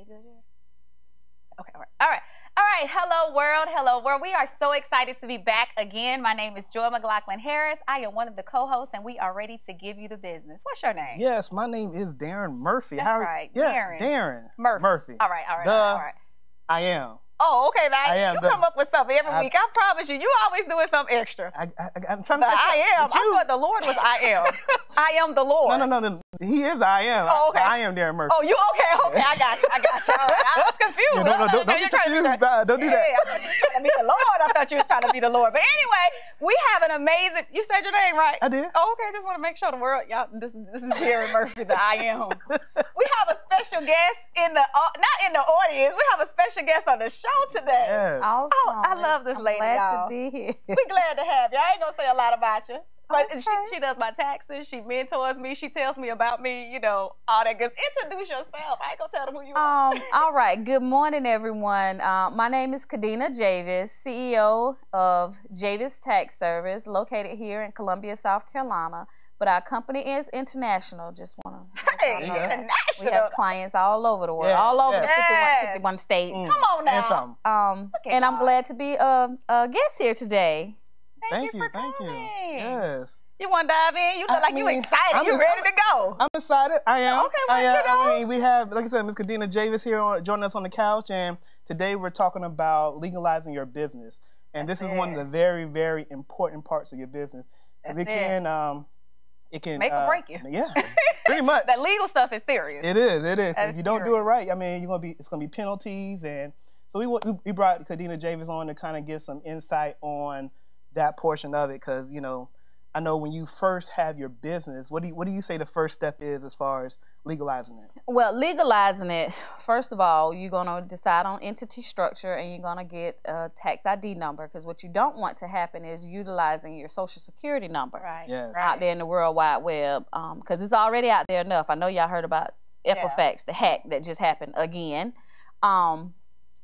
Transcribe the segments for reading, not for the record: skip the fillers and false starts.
good yet? Okay, all right. All right, hello world, hello world. We are so excited to be back again. My name is Joy McLaughlin Harris. I am one of the co-hosts, and we are ready to give you the business. What's your name? Yes, my name is Darren Murphy. That's right, yeah, Darren Murphy. All right. I am. Oh, okay. Now you come up with something every week. I promise you always doing something extra. I'm trying to. I thought the Lord was I am. I am the Lord. No. He is I am. Oh, okay. I am Darren Murphy. Oh, you okay? Okay, I got you. All right. I was confused. Yeah, don't get confused. Don't do that. I thought you was trying to be the Lord. I thought you was trying to be the Lord. But anyway, we have an amazing. You said your name right? I did. Oh, okay. Just want to make sure the world, y'all. This is Darren Murphy, the I am. We have a special guest not in the audience. We have a special guest on the show today. Yes. Awesome. Oh, I love this lady, glad y'all. to be here. We're glad to have you. I ain't gonna say a lot about you. But Okay. she does my taxes. She mentors me. She tells me about me. You know, all that good. Introduce yourself. I ain't gonna tell them who you are. All right. Good morning, everyone. My name is Kadenia Javis, CEO of Javis Tax Service, located here in Columbia, South Carolina. But our company is international. Just want to International. We have clients all over the world, all over the 51 states. Come on now. And I'm glad to be a guest here today. Thank you. Yes. You want to dive in? You look like you excited. You ready to go? I'm excited. I am. Okay, well, I mean, we have, like I said, Ms. Kadenia Javis here joining us on the couch, and today we're talking about legalizing your business. And this is one of the very, very important parts of your business. It can make or break you. Yeah, pretty much. That legal stuff is serious. It is. If you don't do it serious. right, I mean, it's gonna be penalties, and so we brought Kadenia Javis on to kind of get some insight on that portion of it, because I know when you first have your business, what do you say the first step is as far as legalizing it? Well, legalizing it, first of all, you're going to decide on entity structure, and you're going to get a tax ID number, because what you don't want to happen is utilizing your social security number out there in the World Wide Web, because it's already out there enough. I know y'all heard about Equifax, the hack that just happened again.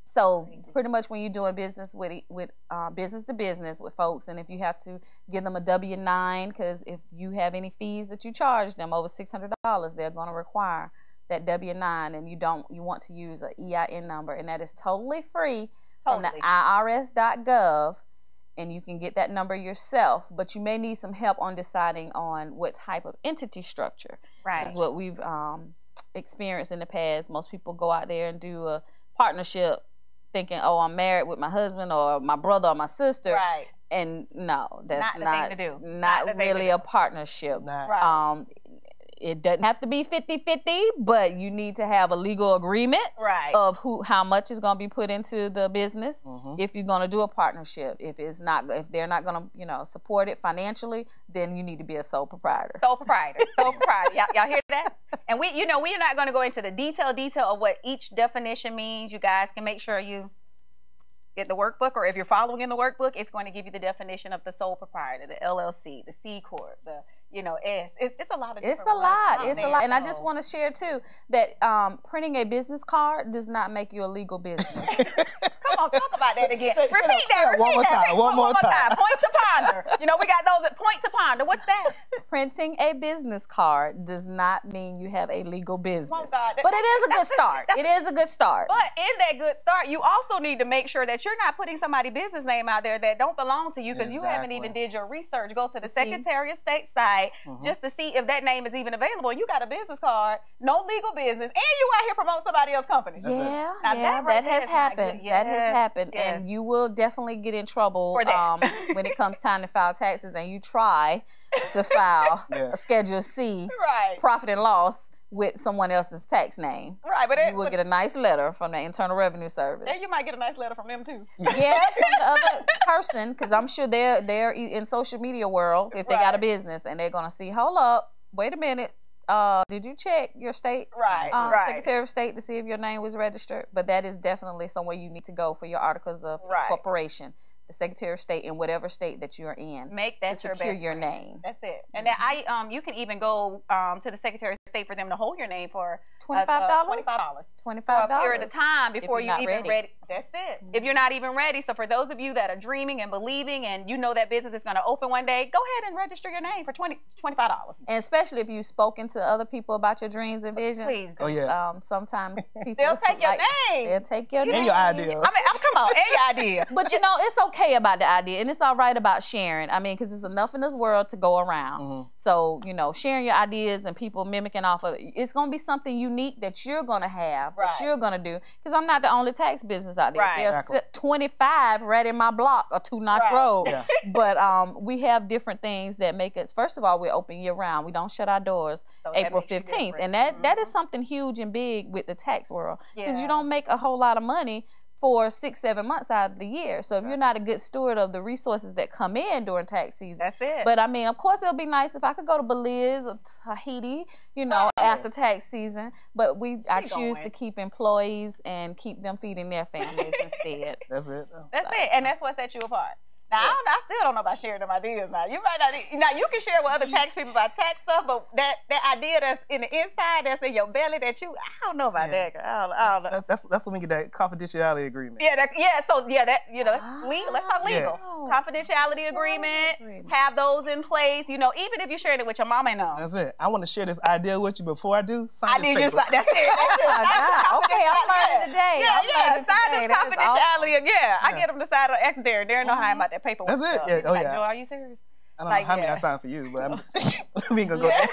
So pretty much when you're doing business with business to business with folks, and if you have to give them a W-9, because if you have any fees that you charge them over $600, they're going to require that W-9, and you want to use an EIN number, and that is totally free from the IRS.gov, and you can get that number yourself, but you may need some help on deciding on what type of entity structure. Right. Is what we've experienced in the past. Most people go out there and do a partnership thinking, oh, I'm married with my husband or my brother or my sister. Right. And no, that's not the thing to do. Not really a partnership. Right. It doesn't have to be 50-50, but you need to have a legal agreement of how much is going to be put into the business. If you're going to do a partnership, if they're not going to support it financially, then you need to be a sole proprietor. Sole proprietor. Y'all hear that? And we are not going to go into the detail of what each definition means. You guys can make sure you get the workbook, or if you're following in the workbook, it's going to give you the definition of the sole proprietor, the LLC, the C Corp, the S. It's a lot of different It's a lot. words. And I just want to share too that printing a business card does not make you a legal business. Come on, talk about that again. Repeat that. One more time. Point to ponder. We got those at point to ponder. What's that? Printing a business card does not mean you have a legal business. Oh, God. But it is a good start. It is a good start. But in that good start, you also need to make sure that you're not putting somebody's business name out there that don't belong to you, because you haven't even did your research. Go to the Secretary of State site just to see if that name is even available. And you got a business card, no legal business, and you out here promoting somebody else's company. That has happened. That has happened. And you will definitely get in trouble when it comes time to file taxes, and you try to file a Schedule C profit and loss with someone else's tax name. Right, but you will get a nice letter from the Internal Revenue Service. And you might get a nice letter from them too. Yeah, from the other person, because I'm sure they're in social media world if they got a business, and they're gonna see, hold up, wait a minute, did you check your state Secretary of State to see if your name was registered? But that is definitely somewhere you need to go for your articles of corporation. The Secretary of State in whatever state that you're in, make that to secure your name. That's it. And then you can even go to the Secretary of State for them to hold your name for $25. $25 for a period of time before you're even ready. That's it. Mm-hmm. If you're not even ready. So for those of you that are dreaming and believing and you know that business is going to open one day, go ahead and register your name for $25. And especially if you've spoken to other people about your dreams and visions. Please do. Oh, yeah. Sometimes people They'll take your name. They'll take your name. And your idea. I mean, come on, and your idea. But, you know, it's okay about the idea. And it's all right about sharing. I mean, because there's enough in this world to go around. Mm-hmm. So, you know, sharing your ideas and people mimicking off of it, it's going to be something unique that you're going to have, that you're going to do. Because I'm not the only tax business out there. Right. There's 25 right in my block, a 2-notch road. Yeah. But we have different things that make us, first of all, we're open year round. We don't shut our doors So April 15th. And that is something huge and big with the tax world. Because you don't make a whole lot of money for 6-7 months out of the year. So if you're not a good steward of the resources that come in during tax season. That's it. But I mean, of course, it'll be nice if I could go to Belize or Tahiti, you know, after tax season. But I choose to keep employees and keep them feeding their families instead. That's it. That's it. And that's what sets you apart. Now, I still don't know about sharing them ideas now. You might not. Now, you can share with other tax people about tax stuff, but that idea that's in the inside, that's in your belly, I don't know about that. I don't know. That's when we get that confidentiality agreement. Yeah, let's talk legal. Confidentiality agreement, have those in place. You know, even if you're sharing it with your mama and them. That's it. I want to share this idea with you before I do. Sign this paper. That's it. Okay, I'm learning today. Sign this confidentiality. I get them to sign on X there. Darren know how I'm about that paperwork. That's it. Yeah. Oh, yeah. Joe, are you serious? I don't know how many I signed for you, but we ain't gonna go there.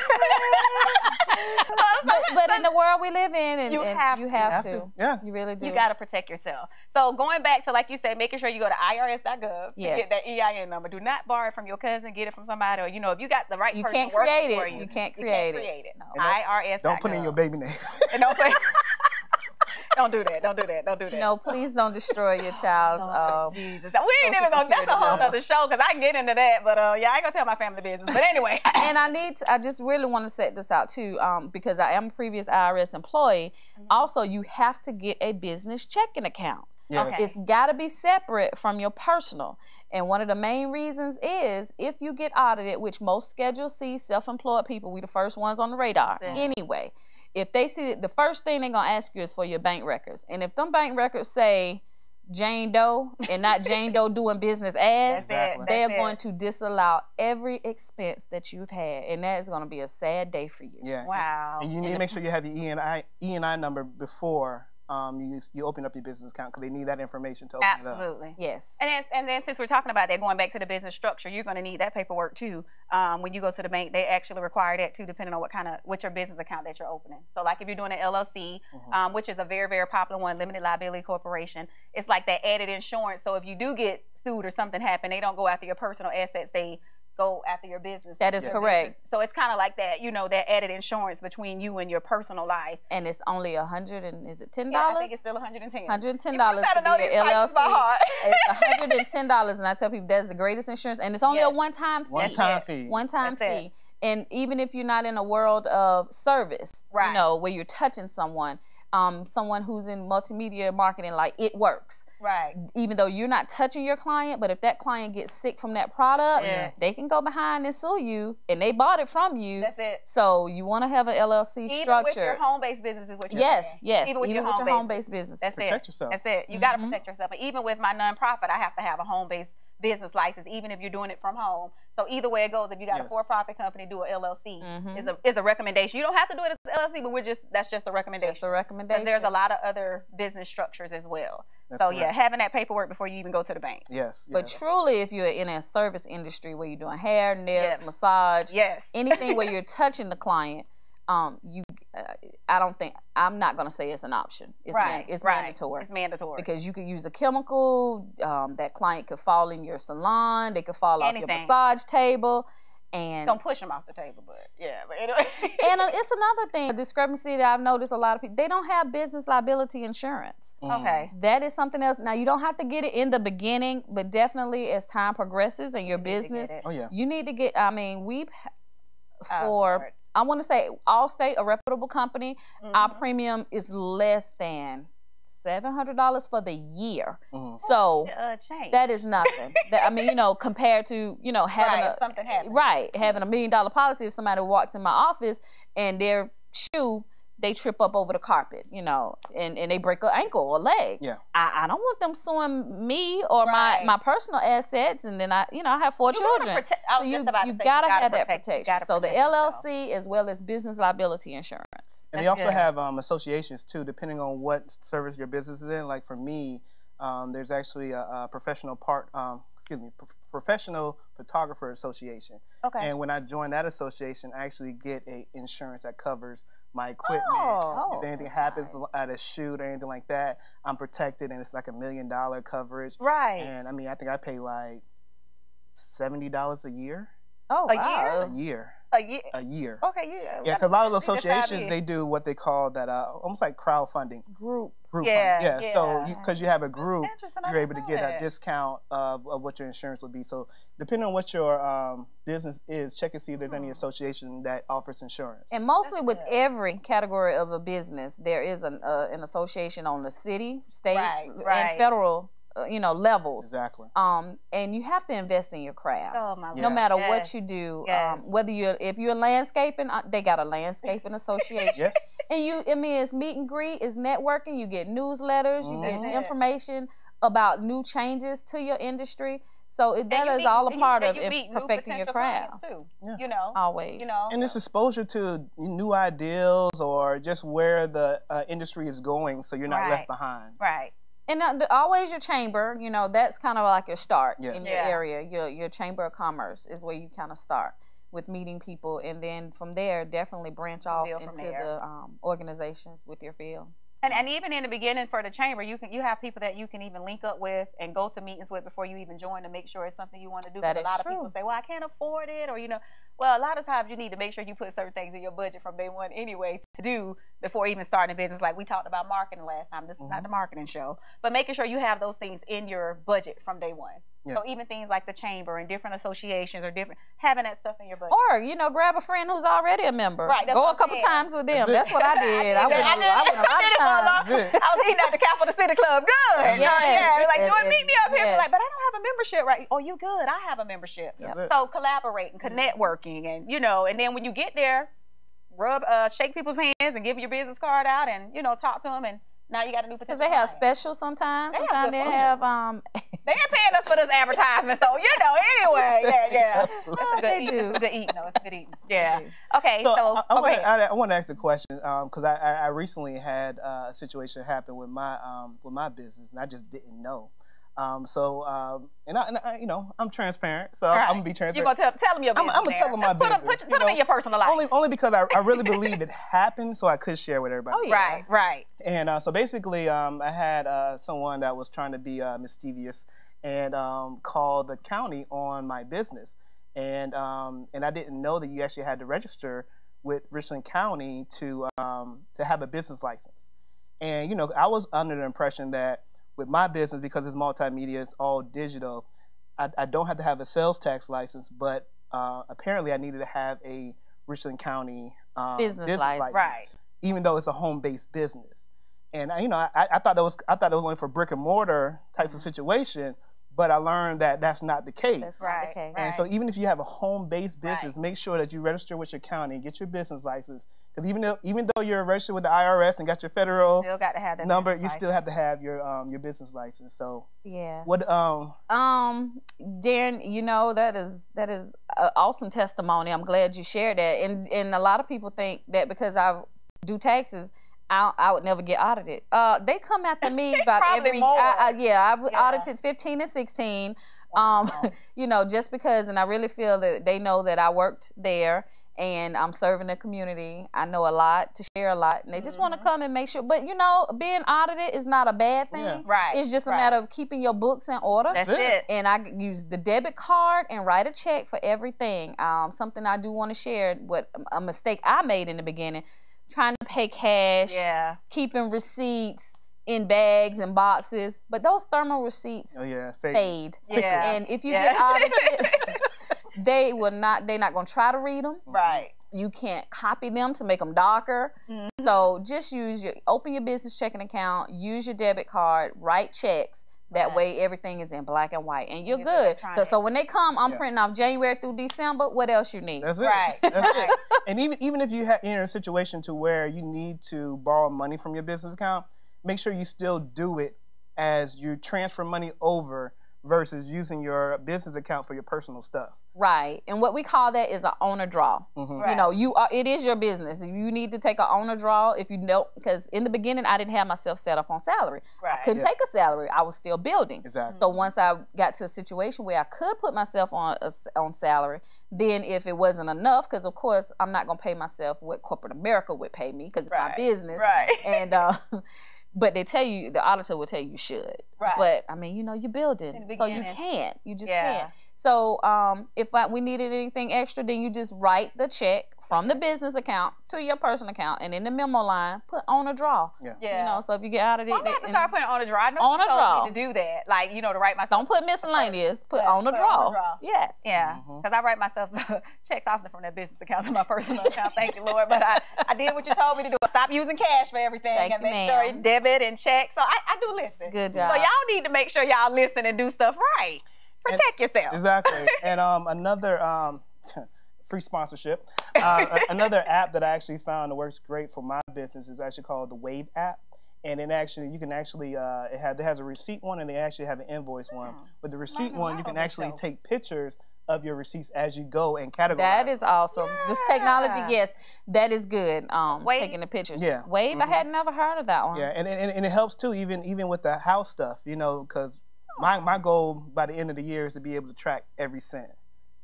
But in the world we live in, and you have to. Yeah. You really do. You got to protect yourself. So going back to, like you said, making sure you go to irs.gov to get that EIN number. Do not borrow it from your cousin, get it from somebody, or, you know, if you got the right person working for you. You can't create it. No. IRS.gov. Don't put in your baby name. And don't do that. No, please don't destroy your child's Jesus. We ain't even gonna, that's a whole other show, because I can get into that, but I ain't gonna tell my family business. But anyway. And I just really want to set this out too, because I am a previous IRS employee. Also, you have to get a business checking account. Yes. Okay. It's got to be separate from your personal. And one of the main reasons is if you get audited, which most Schedule C self-employed people, we the first ones on the radar. Anyway, if they see it, the first thing they're going to ask you is for your bank records. And if them bank records say Jane Doe and not Jane Doe doing business as, they're going to disallow every expense that you've had. And that is going to be a sad day for you. Yeah. Wow. And you need to make sure you have your E&I number before you open up your business account, because they need that information to open it up. Absolutely. Yes. And then since we're talking about that, going back to the business structure, you're going to need that paperwork too. When you go to the bank, they actually require that too, depending on what your business account that you're opening. So like if you're doing an LLC, which is a very, very popular one, limited liability corporation, it's like that added insurance. So if you do get sued or something happen, they don't go after your personal assets, they go after your business. That is correct. So it's kind of like that, you know, that added insurance between you and your personal life. And it's only is it $10? Yeah, I think it's still $110. $110 to be an LLC. It's $110, and I tell people that's the greatest insurance, and it's only a one-time fee. One-time fee. And even if you're not in a world of service, you know, where you're touching someone who's in multimedia marketing, like It Works. Right. Even though you're not touching your client, but if that client gets sick from that product, they can go behind and sue you, and they bought it from you. That's it. So you want to have an LLC structure. Even with your home-based business is what you're saying. Yes. Even with your home-based business. That's protect yourself. That's it. You got to protect yourself. And even with my nonprofit, I have to have a home-based business license, even if you're doing it from home. So either way it goes, if you got a for-profit company, do a LLC. Is a recommendation. You don't have to do it as an LLC, but that's just a recommendation. Just a recommendation. There's a lot of other business structures as well. That's so correct. having that paperwork before you even go to the bank. Yes. But truly, if you're in a service industry where you're doing hair, nails, massage, anything where you're touching the client, I'm not going to say it's an option. It's mandatory. It's mandatory. Because you could use a chemical, that client could fall in your salon, they could fall off your massage table. And don't push them off the table, but anyway. And it's another thing, a discrepancy that I've noticed a lot of people, they don't have business liability insurance. Okay. That is something else. Now, you don't have to get it in the beginning, but definitely as time progresses in your business, you need to get, I want to say Allstate, a reputable company, our premium is less than $700 for the year. So that is nothing. Compared to, having something happens. Having $1 million policy. If somebody walks in my office and their shoe they trip up over the carpet, you know, and they break an ankle or leg. Yeah. I don't want them suing me or my personal assets, and then I have 4 children. So you gotta have that protection. So the LLC as well as business liability insurance. And they also have associations too, depending on what service your business is in. Like for me, there's actually a professional photographer association. Okay. And when I join that association, I actually get a insurance that covers my equipment. If anything happens at a shoot or anything like that, I'm protected, and it's like $1 million coverage. Right. And I mean, I think I pay like $70 a year. Oh, a year. A year. Okay, yeah. Yeah, because a lot of the associations, they do what they call that, almost like crowdfunding. Group yeah. So because you have a group, you're able to get a discount of what your insurance would be. So depending on what your business is, check and see if there's any association that offers insurance. And mostly with every category of a business, there is an association on the city, state, and federal levels. Exactly. And you have to invest in your craft. Oh my God. No matter what you do, whether if you're landscaping, they got a landscaping association. Yes. And it's meet and greet, it's networking. You get newsletters, you get information about new changes to your industry. So that is all a part of perfecting your craft too. Yeah. Always. And it's exposure to new ideals or just where the industry is going, so you're not left behind. Right. And always your chamber, that's kind of like your start in your area. Your chamber of commerce is where you kind of start with meeting people, and then from there, definitely branch off into the organizations with your field. And even in the beginning for the chamber, you have people that you can even link up with and go to meetings with before you even join to make sure it's something you want to do. That is a lot of people say, well, I can't afford it, or well, a lot of times you need to make sure you put certain things in your budget from day one anyway to do before even starting a business. Like we talked about marketing last time. This is not the marketing show, but making sure you have those things in your budget from day one. Yeah. So even things like the chamber and different associations or having that stuff in your budget. Or, grab a friend who's already a member. Right. Go a couple times with them. That's what I did. I went a lot of times. I was eating at the Capital City Club. Good. Yes. Like, you want meet me up here? Like, but I don't have a membership, right? Oh, you good. I have a membership. So collaborating, networking, and, and then when you get there, shake people's hands and give your business card out and, talk to them, and now you got a new potential. Because they have specials sometimes. Sometimes they have they ain't paying us for this advertisement, so anyway. Yeah. They do. It's good eating, though. It's good eating. Yeah. Okay, so I want to ask a question because I recently had a situation happen with my business, and I just didn't know. I'm transparent, so I'm gonna be transparent. You're gonna tell them your business. I'm gonna tell them my business. Put them in your personal life. Only because I really believe it happened, so I could share with everybody. Oh yeah. Right. And so basically, I had someone that was trying to be mischievous and call the county on my business, and I didn't know that you actually had to register with Richland County to have a business license. And I was under the impression that with my business, because it's multimedia, it's all digital, I don't have to have a sales tax license, but apparently I needed to have a Richland County business license, right? Even though it's a home-based business. And I thought it was only for brick and mortar types of situation, but I learned that that's not the case. That's not the case. And so even if you have a home-based business, make sure that you register with your county, get your business license. Because even though you're registered with the IRS and got your federal number, you still have to have your business license. So what Darren, that is an awesome testimony. I'm glad you shared that. And a lot of people think that because I do taxes, I would never get audited. They come after me about every. I've audited 15 and 16. Just because, and I really feel that they know that I worked there and I'm serving the community. I know a lot to share a lot, and they just want to come and make sure. But being audited is not a bad thing. Yeah. Right. It's just a matter of keeping your books in order. That's it. And I use the debit card and write a check for everything. Something I do want to share. What a mistake I made in the beginning. Trying to pay cash, keeping receipts in bags and boxes, but those thermal receipts fade. Yeah. And if you get audited, they're not going to try to read them. Right. You can't copy them to make them darker. So just open your business checking account, use your debit card, write checks, That way everything is in black and white, and you're good. So when they come, I'm printing off January through December. What else you need? That's it. Right. That's it. And even if you're in a situation to where you need to borrow money from your business account, make sure you still do it as you transfer money over versus using your business account for your personal stuff. Right. And what we call that is an owner draw. You know, it is your business. If you need to take an owner draw, if you know, because in the beginning I didn't have myself set up on salary. I couldn't take a salary. I was still building. Exactly. So once I got to a situation where I could put myself on salary, then if it wasn't enough, because of course I'm not going to pay myself what corporate America would pay me because it's my business. Right. And but they tell you, the auditor will tell you should. Right. But I mean, you know, you're building, so you can't. You just can't. So if we needed anything extra, then you just write the check from the business account to your personal account, and in the memo line, put on a draw. Yeah. You know, so if you get out of it, I'm going to start putting on a draw. I know you told me to do that. Like, you know, to write myself. Don't put miscellaneous. Put on a draw. Yeah. Yeah. Because I write myself checks often from that business account to my personal account. Thank you, Lord. But I did what you told me to do. Stop using cash for everything and make sure it's debit and check. So I do listen. Good job. So y'all need to make sure y'all listen and do stuff right. Protect yourself. Exactly. And another free sponsorship. Another app that I actually found that works great for my business is actually called the Wave app. And it actually, you can actually, it has a receipt one and they actually have an invoice one. With the receipt one, you can actually take pictures of your receipts as you go and categorize. That is awesome. Yeah. This technology, yes, that is good. Taking the pictures. Yeah. Wave, I had never heard of that one. Yeah, and it helps too, even with the house stuff, you know, because my goal by the end of the year is to be able to track every cent.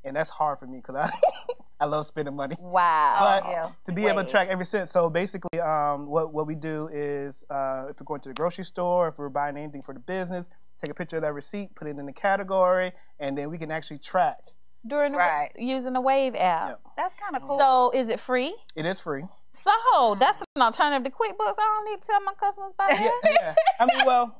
And that's hard for me because I love spending money. Wow. But to be able to track every cent. So basically what we do is if we're going to the grocery store, if we're buying anything for the business, take a picture of that receipt, put it in the category, and then we can actually track. Using the Wave app. Yep. That's kind of cool. So is it free? It is free. So that's an alternative to QuickBooks. I don't need to tell my customers about that. Yeah. I mean, well,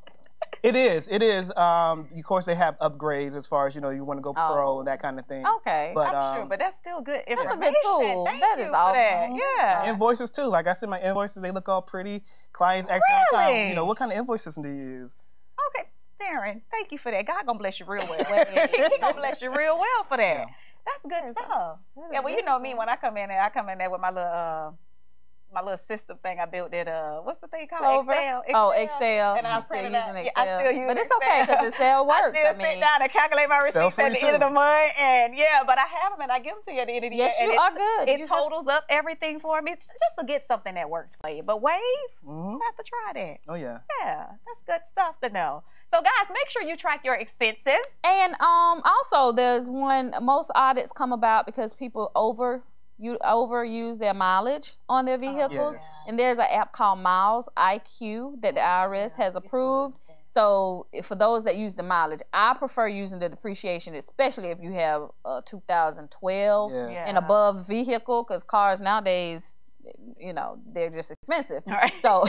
it is. Of course, they have upgrades as far as, you know, you want to go pro and that kind of thing. Okay. But, I'm sure, but that's still good information. That's a good tool. That is awesome. Yeah. Invoices too. Like I said, my invoices, they look all pretty. Clients ask me all the time, you know, what kind of invoice system do you use? Okay, Darren, thank you for that. God gonna bless you real well. He gonna bless you real well for that. Yeah. That's good stuff. Yeah, well, you know me, when I come in there with my little system thing I built at what's the thing called? Excel. Excel. And I'm still using Excel. I still use but it's okay because Excel works. I still sit down and calculate my receipts at the end of the month, and but I have them and I give them to you at the end of the year. Yes, you are good. It totals up everything for me. It's just to get something that works for you. But Wave, you have to try that. Oh yeah. Yeah, that's good stuff to know. So guys, make sure you track your expenses. And also there's most audits come about because people overuse their mileage on their vehicles. Yes. And there's an app called Miles IQ that the IRS has approved. So for those that use the mileage, I prefer using the depreciation, especially if you have a 2012 and above vehicle, because cars nowadays, you know, they're just expensive. Right. So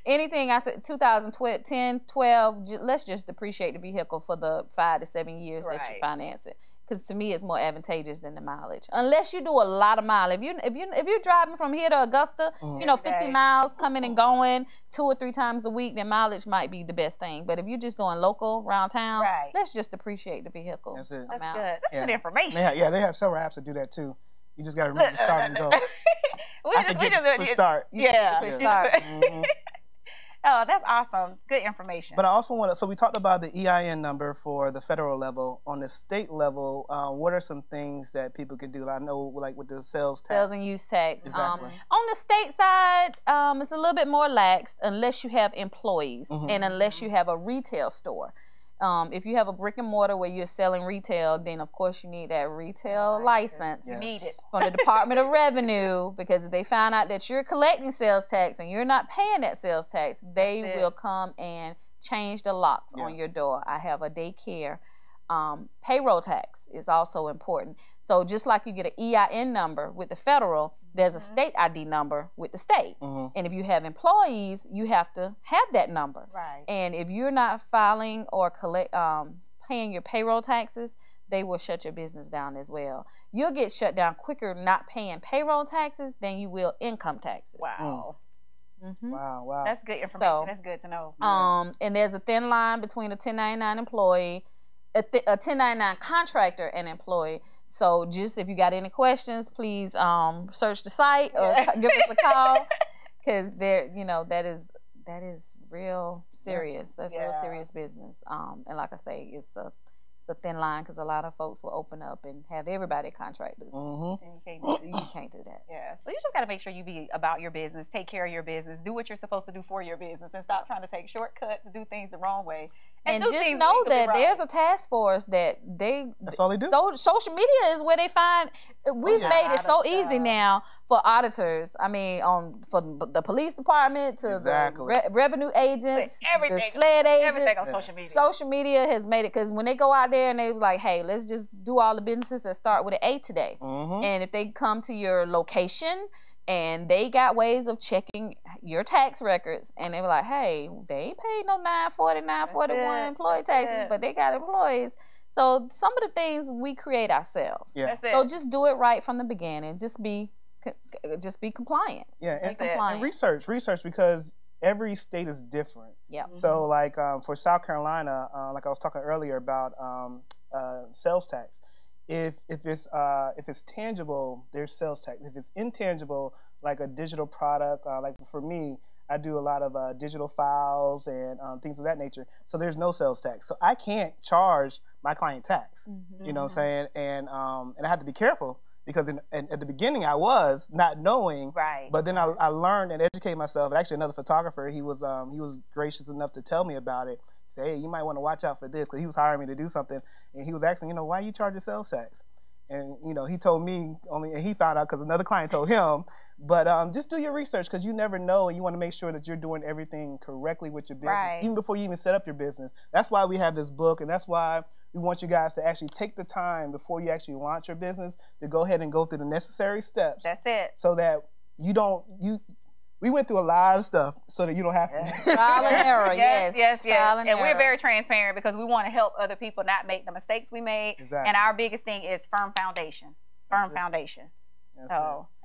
anything I said 2012, 10, 12, let's just depreciate the vehicle for the 5 to 7 years that you finance it. Because to me, it's more advantageous than the mileage. Unless you do a lot of miles. If you're driving from here to Augusta, you know, 50 miles coming and going 2 or 3 times a week, then mileage might be the best thing. But if you're just doing local around town, let's just depreciate the vehicle. That's it. That's good. That's good information. They have several apps that do that too. You just got to remember to start and go. we just start. Yeah. Start. Oh, that's awesome. Good information. But I also so we talked about the EIN number for the federal level. On the state level, what are some things that people can do? I know, like with the sales tax. Sales and use tax. Exactly. On the state side, it's a little bit more lax unless you have employees and unless you have a retail store. If you have a brick and mortar where you're selling retail, then of course you need that retail license. You need it from the Department of Revenue, because if they find out that you're collecting sales tax and you're not paying that sales tax, they will come and change the locks on your door. I have a daycare. Payroll tax is also important. So just like you get an EIN number with the federal, there's a state ID number with the state. And if you have employees, you have to have that number. Right. And if you're not filing or paying your payroll taxes, they will shut your business down as well. You'll get shut down quicker not paying payroll taxes than you will income taxes. Wow. Wow. That's good information. So, that's good to know. And there's a thin line between a 1099 employee, a 1099 contractor, and employee. So just if you got any questions, please search the site or give us a call, because that is real serious. That's real serious business. And like I say, it's a thin line, because a lot of folks will open up and have everybody contractors. And you can't do that. Yeah. So you just got to make sure you be about your business, take care of your business, do what you're supposed to do for your business, and stop trying to take shortcuts and do things the wrong way. And just know that there's a task force that that's all they do. So social media is where they find. We've made it so easy now for auditors. I mean, for the police department to the revenue agents, the SLED agents, everything on social media. Social media has made it, because when they go out there and they like, hey, let's just do all the businesses that start with an A today. And if they come to your location and they got ways of checking your tax records, and they were like, hey, they ain't paid no 940, 941 employee taxes, but they got employees. So some of the things we create ourselves. So just do it right from the beginning. Just be compliant. And research, because every state is different. So like for South Carolina, like I was talking earlier about sales tax. If it's tangible, there's sales tax. If it's intangible, like a digital product, like for me, I do a lot of digital files and things of that nature. So there's no sales tax. So I can't charge my client tax. You know what I'm saying? And I have to be careful, because at the beginning I was not knowing. But then I learned and educated myself. And actually, another photographer, he was gracious enough to tell me about it. He said, hey, you might want to watch out for this, because he was hiring me to do something, and he was asking, why you charge your sales tax? And he told me only, and he found out because another client told him. But just do your research, because you never know, and you want to make sure that you're doing everything correctly with your business, even before you even set up your business. That's why we have this book, and that's why we want you guys to actually take the time before you actually launch your business to go ahead and go through the necessary steps. That's it. So that we went through a lot of stuff so that you don't have to. Trial and error, yes. And we're very transparent, because we want to help other people not make the mistakes we made. And our biggest thing is firm foundation.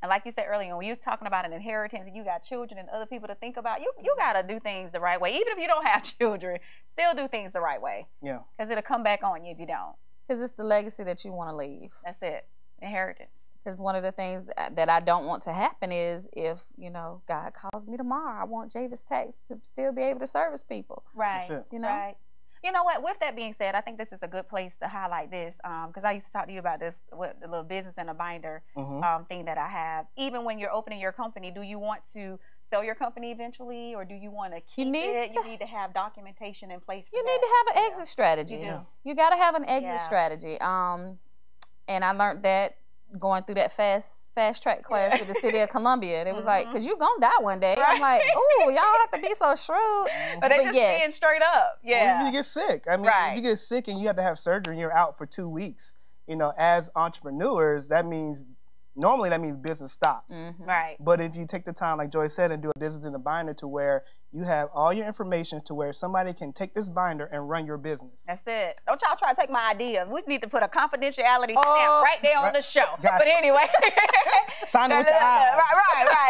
And like you said earlier, when you're talking about an inheritance and you got children and other people to think about, you got to do things the right way. Even if you don't have children, still do things the right way. Because it'll come back on you if you don't. Because it's the legacy that you want to leave. That's it. Inheritance. Because one of the things that I don't want to happen is, if, God calls me tomorrow, I want Javis Tax to still be able to service people. Right. Right. You know what? With that being said, I think this is a good place to highlight this, because I used to talk to you about this with the little business in a binder thing that I have. Even when you're opening your company, do you want to sell your company eventually, or do you want to keep it? You need to have documentation in place for You need to have an exit strategy. You got to have an exit strategy. And I learned that going through that fast track class with the City of Columbia. And it was like, because you're going to die one day. I'm like, ooh, y'all have to be so shrewd. But they just being straight up. Well, if you get sick. I mean, if you get sick and you have to have surgery and you're out for 2 weeks, as entrepreneurs, normally that means business stops. But if you take the time, like Joy said, and do a business in a binder to where you have all your information to where somebody can take this binder and run your business. That's it. Don't y'all try to take my idea. We need to put a confidentiality stamp right there on the show. Gotcha. But anyway. Sign it with your eyes.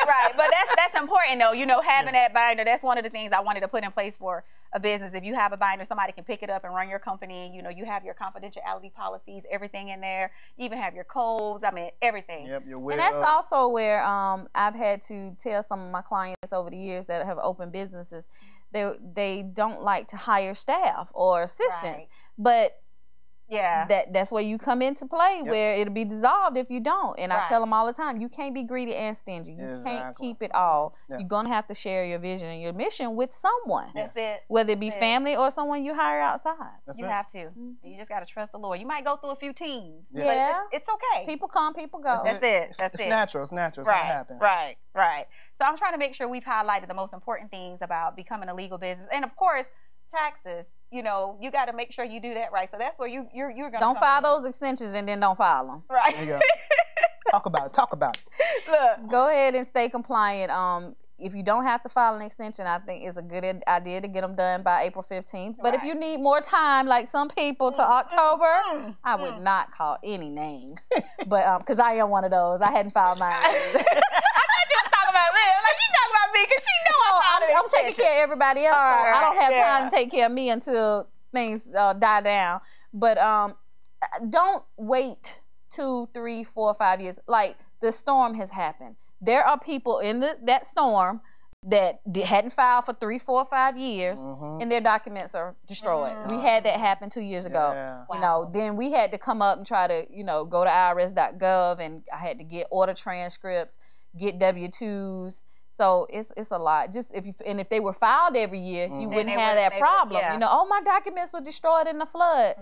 Right. But that's important, though. Having that binder, that's one of the things I wanted to put in place for a business. If you have a binder, somebody can pick it up and run your company. You have your confidentiality policies, everything in there. You even have your codes. Everything. Yep, and that's also where I've had to tell some of my clients over the years that have opened businesses, they don't like to hire staff or assistants, but that's where you come into play, where it'll be dissolved if you don't. And I tell them all the time, you can't be greedy and stingy. You can't keep it all. You're going to have to share your vision and your mission with someone. That's it. Whether it be family or someone you hire outside. You have to. You just got to trust the Lord. You might go through a few teams. But it's okay. People come, people go. That's it. It's natural. It's natural. It's going to happen. Right. So I'm trying to make sure we've highlighted the most important things about becoming a legal business. And of course, taxes. You got to make sure you do that right. So that's where you're going to don't file those extensions and then don't file them. Right. There you go. Talk about it. Look. Go ahead and stay compliant. if you don't have to file an extension, I think it's a good idea to get them done by April 15th. But if you need more time, like some people, to October, I would not call any names. But because I am one of those. I hadn't filed mine. I thought you were talking about me. Like, you talking about me because you know I'm taking care of everybody else. So I don't have time to take care of me until things die down. But don't wait 2, 3, 4, 5 years. Like, the storm has happened. There are people in that storm that hadn't filed for 3, 4, 5 years, and their documents are destroyed. We had that happen 2 years ago. Yeah. You know, then we had to come up and try to, go to IRS.gov, and I had to get order transcripts, get W-2s. So it's a lot. Just if they were filed every year, you wouldn't have that problem. Oh, my documents were destroyed in the flood.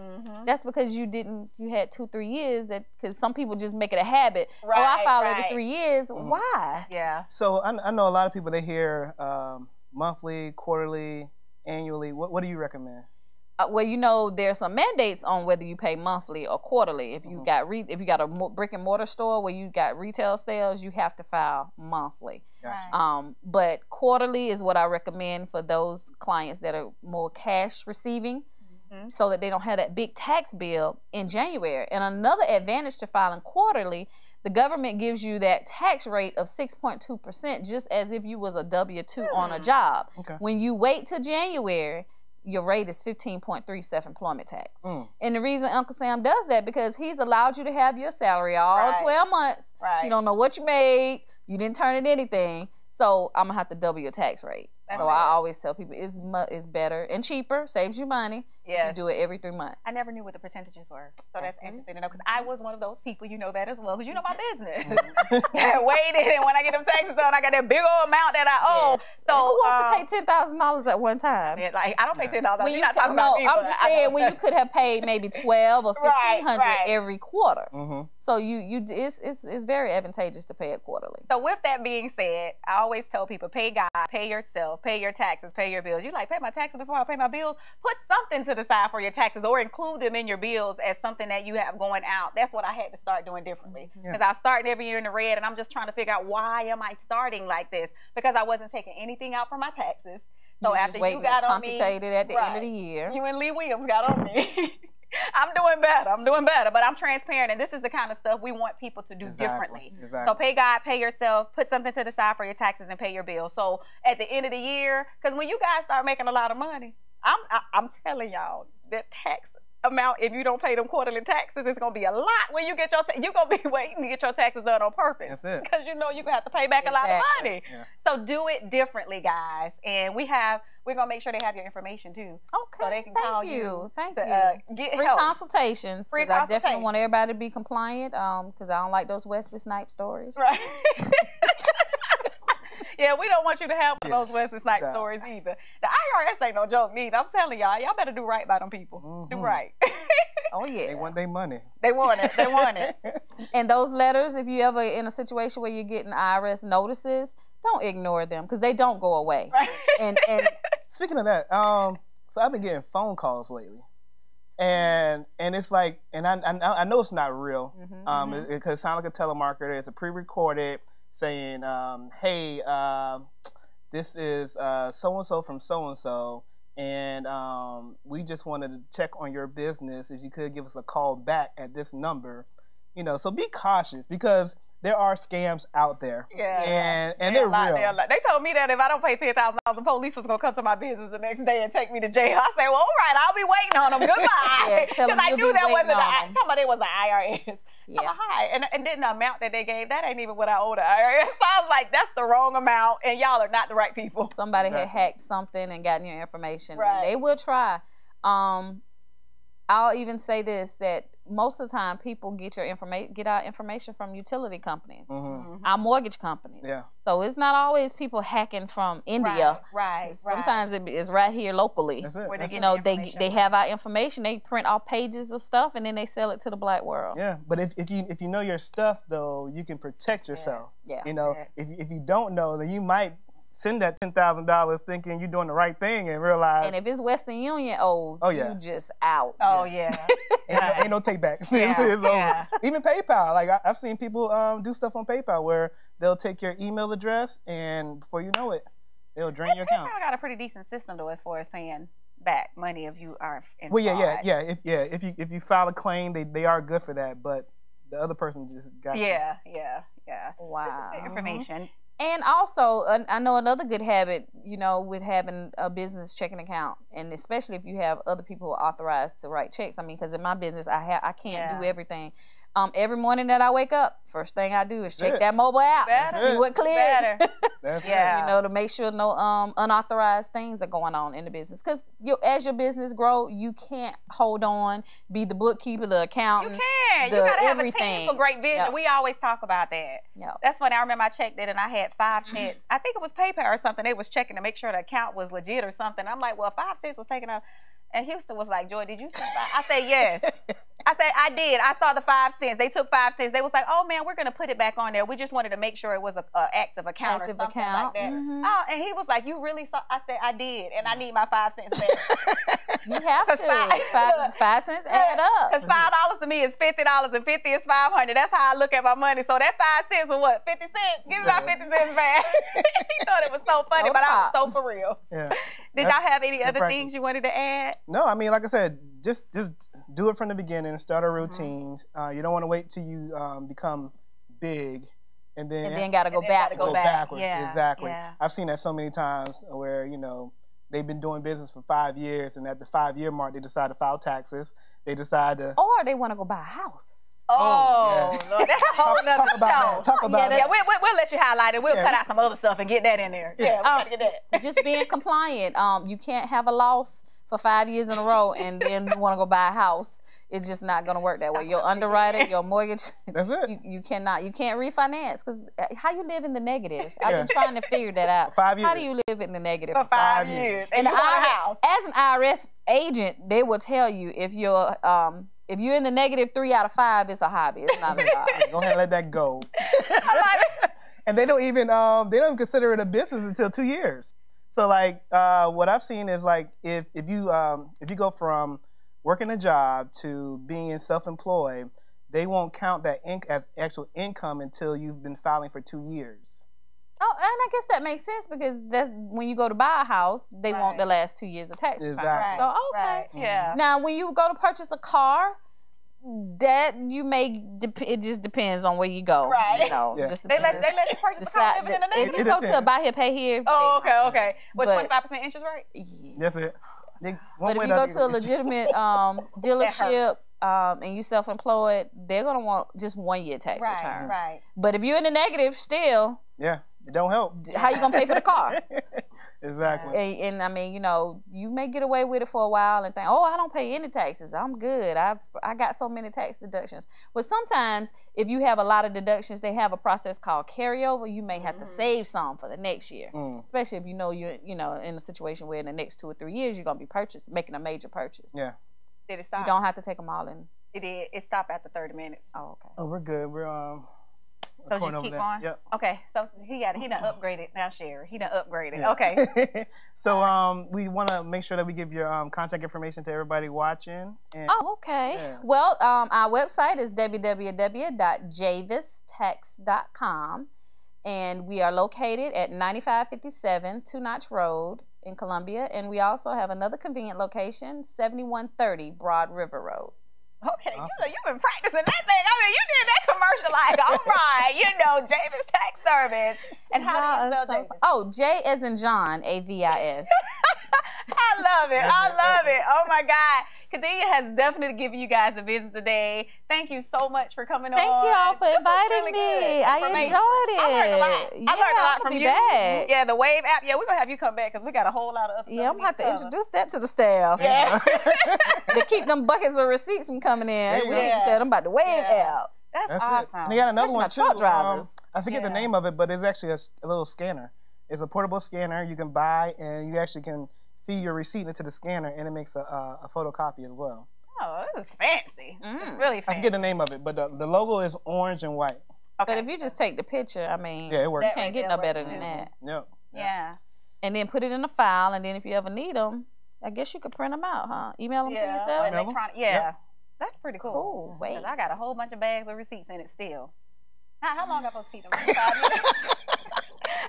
That's because you had 2, 3 years, because some people just make it a habit. Right, I file every 3 years. Why? Yeah. So I know a lot of people, they hear monthly, quarterly, annually. What do you recommend? Well, there's some mandates on whether you pay monthly or quarterly. If you got a brick and mortar store where you got retail sales, you have to file monthly. Gotcha. But quarterly is what I recommend for those clients that are more cash receiving, so that they don't have that big tax bill in January. And another advantage to filing quarterly, the government gives you that tax rate of 6.2%, just as if you was a W-2 on a job. Okay. When you wait till January, your rate is 15.37 employment tax. And the reason Uncle Sam does that, because he's allowed you to have your salary all 12 months. Right. You don't know what you made. You didn't turn in anything. So I'm going to have to double your tax rate. So I always tell people it's better and cheaper, saves you money. Yes. You do it every 3 months. I never knew what the percentages were. So that's interesting to know, because I was one of those people, you know that as well, because you know my business. I waited, and when I get them taxes done, I got that big old amount that I owe. Yes. So who wants to pay $10,000 at one time? Yeah, like, I don't pay $10,000. You're not talking about me. I'm just saying when you could have paid maybe $1,200 or $1,500 every quarter. So it's very advantageous to pay it quarterly. So with that being said, I always tell people, pay God, pay yourself, pay your taxes, pay your bills. You like, pay my taxes before I pay my bills? Put something to the side for your taxes, or include them in your bills as something that you have going out. That's what I had to start doing differently, because I started every year in the red, and I'm just trying to figure out, why am I starting like this? Because I wasn't taking anything out for my taxes. So after you got on me, at the end of the year, you and Lee Williams got on me. I'm doing better, but I'm transparent, and this is the kind of stuff we want people to do differently. So pay God, pay yourself, put something to the side for your taxes, and pay your bills. So at the end of the year, because when you guys start making a lot of money, I'm telling y'all, that tax amount, if you don't pay them quarterly taxes, it's going to be a lot when you get you're going to be waiting to get your taxes done on purpose. That's it. Because you're going to have to pay back a lot of money. Yeah. So do it differently, guys. And we're going to make sure they have your information too. Okay. So they can call you. Thank you. Get free help. Consultations. Because I definitely want everybody to be compliant, because I don't like those Wesley Snipes stories. Right. Yeah, we don't want you to have those Wesley Snipes stories either. The IRS ain't no joke neither. I'm telling y'all better do right by them people. Do right. Oh, yeah. They want their money. They want it. They want it. And those letters, if you ever in a situation where you're getting IRS notices, don't ignore them, because they don't go away. Right. And speaking of that, so I've been getting phone calls lately. And it's like, and I know it's not real, because it sounds like a telemarketer. It's a pre-recorded saying, hey, this is so-and-so from so-and-so, and we just wanted to check on your business. If you could give us a call back at this number. So be cautious, because there are scams out there. Yeah. And they're real. They told me that if I don't pay $10,000, the police was going to come to my business the next day and take me to jail. I said, well, all right, I'll be waiting on them. Goodbye. Because I knew that wasn't it was the IRS. Yeah. Hi. And then the amount that they gave, that ain't even what I owe the IRS. So I was like, that's the wrong amount, and y'all are not the right people. Somebody had hacked something and gotten your information. Right. They will try. I'll even say this, that most of the time people get our information from utility companies, our mortgage companies. Yeah. So it's not always people hacking from India. Right. Sometimes it's right here locally. That's it. They have our information. They print off pages of stuff, and then they sell it to the black world. Yeah. But if you know your stuff, though, you can protect yourself. Yeah. If you don't know, then you might send that $10,000 thinking you're doing the right thing and realize. And if it's Western Union, you just out. Oh yeah. ain't no take back. It's over. Even PayPal. Like I've seen people do stuff on PayPal where they'll take your email address and before you know it, they'll drain your account. PayPal got a pretty decent system though as far as paying back money if you are in fraud. If you file a claim, they are good for that, but the other person just got you. Yeah. Wow. This is information. And also, I know another good habit, with having a business checking account, and especially if you have other people authorized to write checks. I mean, because in my business, I can't do everything. Every morning that I wake up, first thing I do is check that mobile app, see what cleared. That's to make sure no unauthorized things are going on in the business. Because as your business grow, you can't hold on, be the bookkeeper, the accountant. You can. You gotta have everything. A team for great vision. Yep. We always talk about that. Yep. That's funny. I remember I checked it and I had 5 cents. I think it was PayPal or something. They was checking to make sure the account was legit or something. I'm like, well, 5 cents was taken out. And Houston was like, Joy, did you send 5? I said, yes. I said, I did. I saw the 5 cents. They took 5 cents. They was like, oh, man, we're going to put it back on there. We just wanted to make sure it was an active account or something like that. Mm-hmm. Oh, and he was like, you really saw? I said, I did. And I need my 5 cents back. You have to. 5 cents add up. Because $5 to me is $50 and 50 is $500. That's how I look at my money. So that 5 cents was what? 50 cents? Give me my 50 cents back. He thought it was so funny, but I was so for real. Yeah. Did y'all have any other things you wanted to add? No, I mean, like I said, just do it from the beginning. Start a routines. You don't want to wait till you become big and then got to go backwards. Yeah. Exactly. Yeah. I've seen that so many times where they've been doing business for 5 years, and at the 5-year mark, they decide to file taxes. They decide to, or they want to go buy a house. Oh, yes. Lord, that's a whole nother show. Talk about that. Yeah, we'll let you highlight it. We'll cut out some other stuff and get that in there. Yeah, we gotta get that. Just being compliant. You can't have a loss for 5 years in a row and then you want to go buy a house. It's just not going to work that way. Your underwriter, your mortgage. That's it. You cannot. You can't refinance because how you live in the negative? I've been trying to figure that out. 5 years. How do you live in the negative for 5 years? And as an IRS agent, they will tell you if you're in the negative 3 out of 5, it's a hobby. It's not a job. Go ahead and let that go. I And they don't even consider it a business until 2 years. So like what I've seen is like if you go from working a job to being self-employed, they won't count that as actual income until you've been filing for 2 years. Oh, and I guess that makes sense because that's when you go to buy a house, they want the last 2 years of tax return. Exactly. So okay. Right. Yeah. Now, when you go to purchase a car, that it just depends on where you go. Right. Just they let you purchase a car living in the neighborhood. If you go to a buy here, pay here. Oh, okay. What, 25% interest rate? Yeah. That's it. But if you go to a legitimate dealership and you self-employed, they're going to want just 1 year tax return. Right. But if you're in the negative still, it don't help. How you going to pay for the car? Exactly. And I mean, you may get away with it for a while and think, oh, I don't pay any taxes. I'm good. I got so many tax deductions. But sometimes if you have a lot of deductions, they have a process called carryover. You may have to save some for the next year, especially if you're in a situation where in the next 2 or 3 years you're going to be making a major purchase. Yeah. Did it stop? You don't have to take them all in. It did. It stopped after 30 minutes. Oh, okay. Oh, we're good. We're So just keep going? Yep. Okay. So he done upgraded. Now, Sherry. He done upgraded. Yeah. Okay. So we want to make sure that we give your contact information to everybody watching. And, okay. Yeah. Well, our website is www.javistax.com. And we are located at 9557 Two Notch Road in Columbia. And we also have another convenient location, 7130 Broad River Road. Okay, awesome. You've been practicing that thing. I mean, you did that commercial like, all right, Javis Tax Service. And how do you spell Javis? Oh, J as in John, A-V-I-S. I love it. Oh, my God. Kadenia has definitely given you guys a visit today. Thank you so much for coming on. Thank y'all for inviting me. I enjoyed it. I learned a lot. I learned a lot from you. Back. Yeah, the Wave app. Yeah, we're going to have you come back because we got a whole lot of other stuff. Yeah, I'm going to have to introduce that to the staff. Yeah. To keep them buckets of receipts from coming in. We need to tell them about the Wave app. That's awesome. And they got another one too. Truck drivers. I forget the name of it, but it's actually a little scanner. It's a portable scanner you can buy, and you actually can feed your receipt into the scanner, and it makes a photocopy as well. Oh, this is fancy. It's really fancy. I forget the name of it, but the logo is orange and white. Okay. But if you just take the picture, I mean, it works. You can't get no better than that. Yep. Yeah. And then put it in a file, and then if you ever need them, I guess you could print them out, huh? Email them to yourself? Electronic. Yeah. That's pretty cool. Cool. Wait. Because I got a whole bunch of bags with receipts in it still. How long am I supposed to keep them? 5 minutes?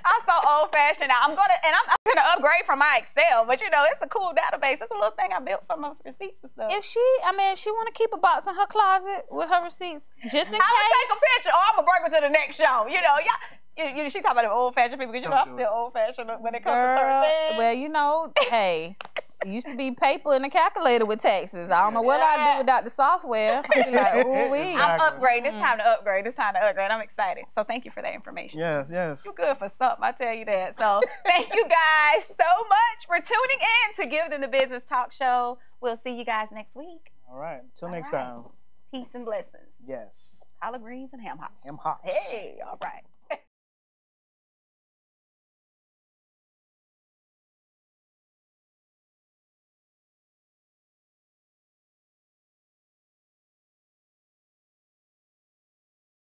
I'm so old-fashioned now. I'm gonna upgrade from my Excel, but it's a cool database. It's a little thing I built from those receipts and stuff. If she want to keep a box in her closet with her receipts, just in case. I'm gonna take a picture, or I'm gonna bring it to the next show. She talking about the old-fashioned people, because I'm still old-fashioned when it comes to certain things. Well, hey. It used to be paper and a calculator with taxes. I don't know what I'd do without the software. I'd be like, ooh-wee. I'm upgrading. It's time to upgrade. I'm excited. So thank you for that information. Yes. You're good for something, I tell you that. So thank you guys so much for tuning in to Give Them the Business Talk Show. We'll see you guys next week. All right. Until next time. Peace and blessings. Yes. Collard greens and ham hocks. Ham hocks. Hey, all right.